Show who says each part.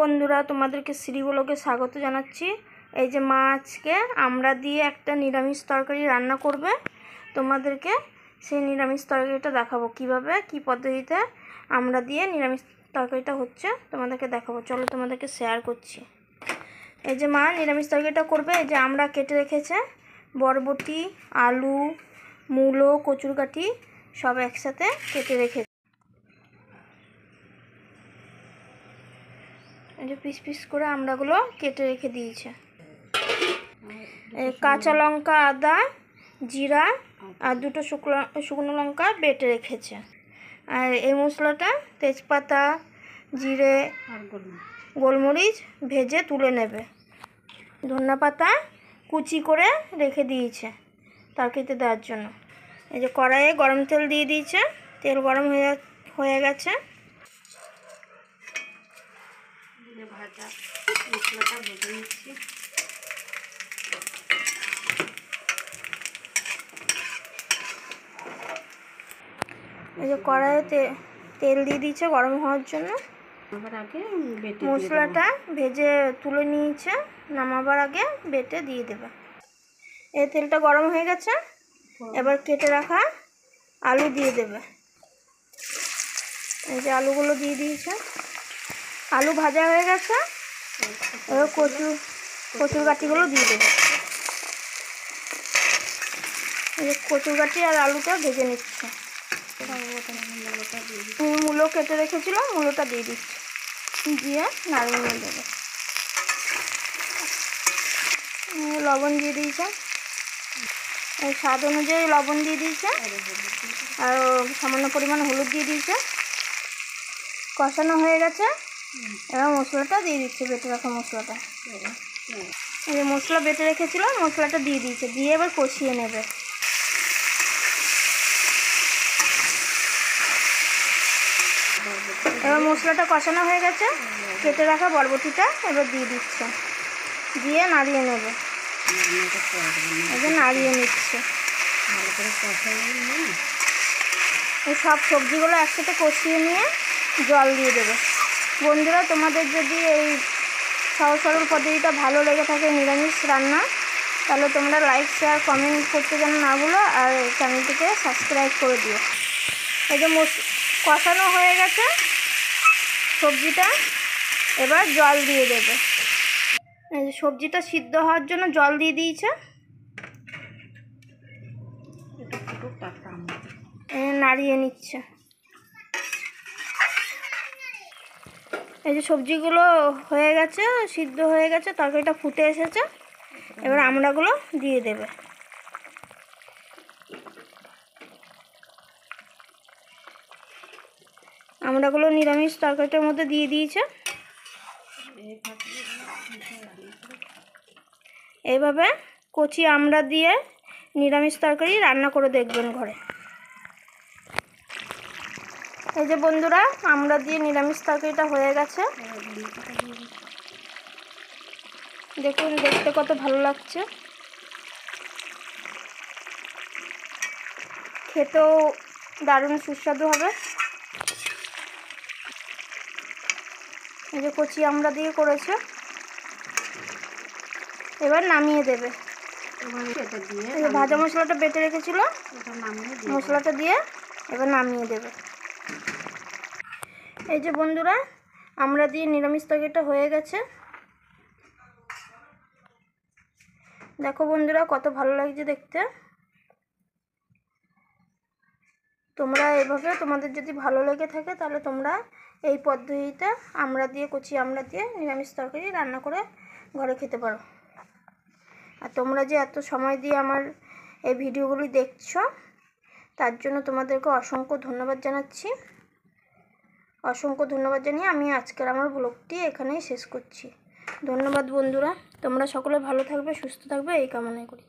Speaker 1: বন্ধুরা, তোমাদেরকে শ্রীবলোকে স্বাগত জানাচ্ছি। এই যে মা আজকে আমরা দিয়ে একটা নিরামিষ তরকারি রান্না করবে। তোমাদেরকে সেই নিরামিষ তরকারিটা দেখাবো, কিভাবে কি পদ্ধতিতে আমরা দিয়ে নিরামিষ তরকারিটা হচ্ছে তোমাদেরকে দেখাবো। চলো তোমাদেরকে শেয়ার করছি। এই যে মা নিরামিষ তরকারিটা করবে। এই যে আমরা কেটে রেখেছে বরবটি, আলু, মূলো, কচুরকাঠি সব একসাথে কেটে রেখেছে। এই যে পিস পিস করে আমড়াগুলো কেটে রেখে দিয়েছে। কাঁচা লঙ্কা, আদা, জিরা আর দুটো শুকনো লঙ্কা বেটে রেখেছে। আর এই মশলাটা তেজপাতা, জিরে আর গোলমরিচ ভেজে তুলে নেবে। ধনেপাতা কুচি করে রেখে দিয়েছে তরকারিতে দেওয়ার জন্য। এই যে কড়াইয়ে গরম তেল দিয়ে দিয়েছে, তেল গরম হয়ে গেছে। ভাজা মশলাটা ভেজে নিচ্ছি। এই যে কড়াইতে তেল দিয়ে দিয়েছে গরম হওয়ার জন্য। নামাবার আগে মশলাটা ভেজে তুলে নিয়েছে, নামাবার আগে বেটে দিয়ে দেবে। এই তেলটা গরম হয়ে গেছে, এবার কেটে রাখা আলু দিয়ে দেবে। এই যে আলুগুলো দিয়ে দিয়েছে, আলু ভাজা হয়ে গেছে। এবার কচুরকাঠিগুলো দিয়ে দেবে। এই যে কচুরকাঠি আর আলুটা ভেজে নিচ্ছে। মূলো কেটে রেখেছিল, মূলোটা দিয়ে দিচ্ছে, দিয়ে নাড়িয়ে দেবে। লবণ দিয়ে দিয়েছে, স্বাদ অনুযায়ী লবণ দিয়ে দিয়েছে, আর সামান্য পরিমাণ হলুদ দিয়ে দিয়েছে। কষানো হয়ে গেছে, এবার মশলাটা দিয়ে দিচ্ছে, বেটে রাখা মশলাটা। এই যে মশলা বেটে রেখেছিল, মশলাটা দিয়ে দিয়েছে, দিয়ে এবার কষিয়ে নেবে। এবার মশলাটা কষানো হয়ে গেছে, কেটে রাখা বরবটিটা এবার দিয়ে দিচ্ছে, দিয়ে নাড়িয়ে নেবে। এবার নাড়িয়ে নিচ্ছে। এই সব সবজিগুলো একসাথে কষিয়ে নিয়ে জল দিয়ে দেবে। বন্ধুরা, তোমাদের যদি এই সহজ সরল পদ্ধতিটা ভালো লেগে থাকে নিরামিষ রান্না, তাহলে তোমরা লাইক, শেয়ার, কমেন্ট করতে যেন না ভুলো, আর চ্যানেলটিকে সাবস্ক্রাইব করে দিও। এই যে কষানো হয়ে গেছে সবজিটা, এবার জল দিয়ে দেবে। এই যে সবজিটা সিদ্ধ হওয়ার জন্য জল দিয়ে দিয়েছে, নাড়িয়ে নিচ্ছে। এই যে সবজিগুলো হয়ে গেছে, সিদ্ধ হয়ে গেছে, তরকারিটা ফুটে এসেছে। এবার আমড়াগুলো দিয়ে দেবে। আমড়াগুলো নিরামিষ তরকারিটার মধ্যে দিয়ে দিয়েছে। এইভাবে কচি আমড়া দিয়ে নিরামিষ তরকারি রান্না করে দেখবেন ঘরে। এই যে বন্ধুরা, আমড়া দিয়ে নিরামিষ তরকারিটা হয়ে গেছে। দেখুন, দেখতে কত ভালো লাগছে, খেতেও দারুণ সুস্বাদু হবে। এই যে কচি আমড়া দিয়ে করেছে, এবার নামিয়ে দেবে। এই যে ভাজা মশলাটা বেটে রেখেছিল, মশলাটা দিয়ে এবার নামিয়ে দেবে। এই যে বন্ধুরা, আমড়া দিয়ে নিরামিষ তরকারিটা হয়ে গেছে। দেখো বন্ধুরা, কত ভালো লাগছে দেখতে। তোমরা এভাবে, তোমাদের যদি ভালো লেগে থাকে তাহলে তোমরা এই পদ্ধতিতে আমড়া দিয়ে, কচি আমড়া দিয়ে নিরামিষ তরকারি রান্না করে ঘরে খেতে পারো। আর তোমরা যে এত সময় দিয়ে আমার এই ভিডিওগুলি দেখছো, তার জন্য তোমাদেরকে অসংখ্য ধন্যবাদ জানাচ্ছি। অসংখ্য ধন্যবাদ জানিয়ে আমি আজকের আমার ব্লগটি এখানেই শেষ করছি। ধন্যবাদ বন্ধুরা, তোমরা সকলে ভালো থাকবে, সুস্থ থাকবে, এই কামনাই করি।